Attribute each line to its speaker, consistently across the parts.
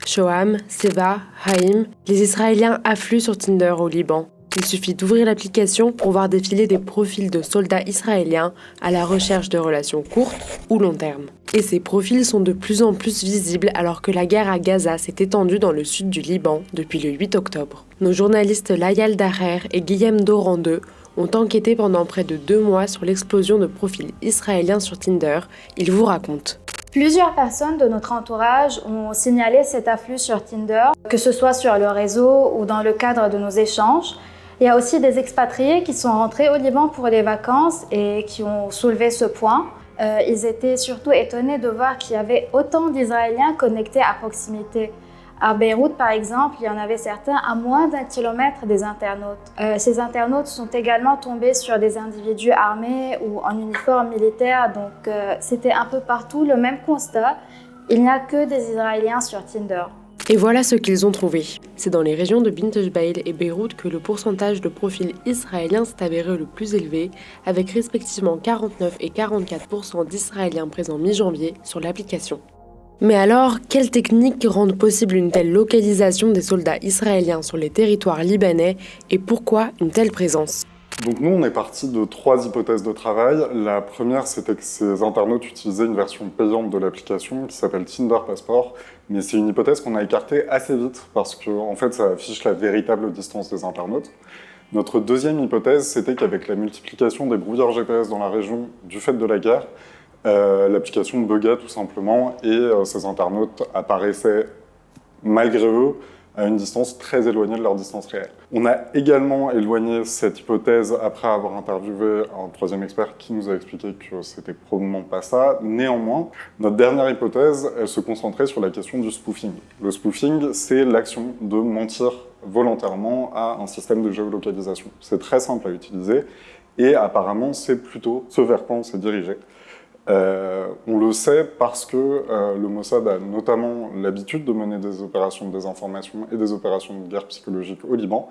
Speaker 1: Shoham, Seva, Haïm, les Israéliens affluent sur Tinder au Liban. Il suffit d'ouvrir l'application pour voir défiler des profils de soldats israéliens à la recherche de relations courtes ou long terme. Et ces profils sont de plus en plus visibles alors que la guerre à Gaza s'est étendue dans le sud du Liban depuis le 8 octobre. Nos journalistes Layal Daher et Guillaume Dorandeux ont enquêté pendant près de 2 mois sur l'explosion de profils israéliens sur Tinder. Ils vous racontent.
Speaker 2: Plusieurs personnes de notre entourage ont signalé cet afflux sur Tinder, que ce soit sur le réseau ou dans le cadre de nos échanges. Il y a aussi des expatriés qui sont rentrés au Liban pour les vacances et qui ont soulevé ce point. Ils étaient surtout étonnés de voir qu'il y avait autant d'Israéliens connectés à proximité. À Beyrouth, par exemple, il y en avait certains à moins d'1 kilomètre des internautes. Ces internautes sont également tombés sur des individus armés ou en uniforme militaire, donc c'était un peu partout le même constat. Il n'y a que des Israéliens sur Tinder.
Speaker 1: Et voilà ce qu'ils ont trouvé. C'est dans les régions de Bint Jbeil et Beyrouth que le pourcentage de profils israéliens s'est avéré le plus élevé, avec respectivement 49 et 44% d'Israéliens présents mi-janvier sur l'application. Mais alors, quelles techniques rendent possible une telle localisation des soldats israéliens sur les territoires libanais et pourquoi une telle présence ?
Speaker 3: Donc nous, on est parti de 3 hypothèses de travail. La première, c'était que ces internautes utilisaient une version payante de l'application qui s'appelle Tinder Passport, mais c'est une hypothèse qu'on a écartée assez vite parce que, en fait, ça affiche la véritable distance des internautes. Notre deuxième hypothèse, c'était qu'avec la multiplication des brouilleurs GPS dans la région du fait de la guerre, l'application buggait tout simplement et ces internautes apparaissaient, malgré eux, à une distance très éloignée de leur distance réelle. On a également éloigné cette hypothèse après avoir interviewé un troisième expert qui nous a expliqué que c'était probablement pas ça. Néanmoins, notre dernière hypothèse, elle se concentrait sur la question du spoofing. Le spoofing, c'est l'action de mentir volontairement à un système de géolocalisation. C'est très simple à utiliser et apparemment, c'est plutôt ce vers quoi on s'est dirigé. On le sait parce que le Mossad a notamment l'habitude de mener des opérations de désinformation et des opérations de guerre psychologique au Liban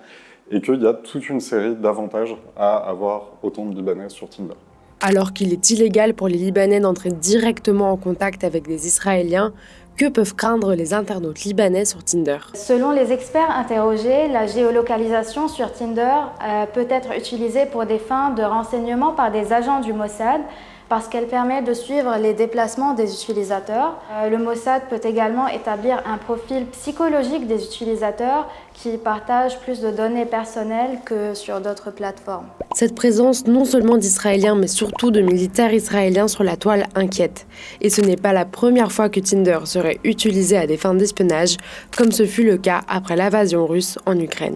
Speaker 3: et qu'il y a toute une série d'avantages à avoir autant de Libanais sur Tinder.
Speaker 1: Alors qu'il est illégal pour les Libanais d'entrer directement en contact avec des Israéliens, que peuvent craindre les internautes libanais sur Tinder ?
Speaker 2: Selon les experts interrogés, la géolocalisation sur Tinder peut être utilisée pour des fins de renseignement par des agents du Mossad, parce qu'elle permet de suivre les déplacements des utilisateurs. Le Mossad peut également établir un profil psychologique des utilisateurs qui partagent plus de données personnelles que sur d'autres plateformes.
Speaker 1: Cette présence non seulement d'Israéliens mais surtout de militaires israéliens sur la toile inquiète. Et ce n'est pas la première fois que Tinder serait utilisé à des fins d'espionnage, comme ce fut le cas après l'invasion russe en Ukraine.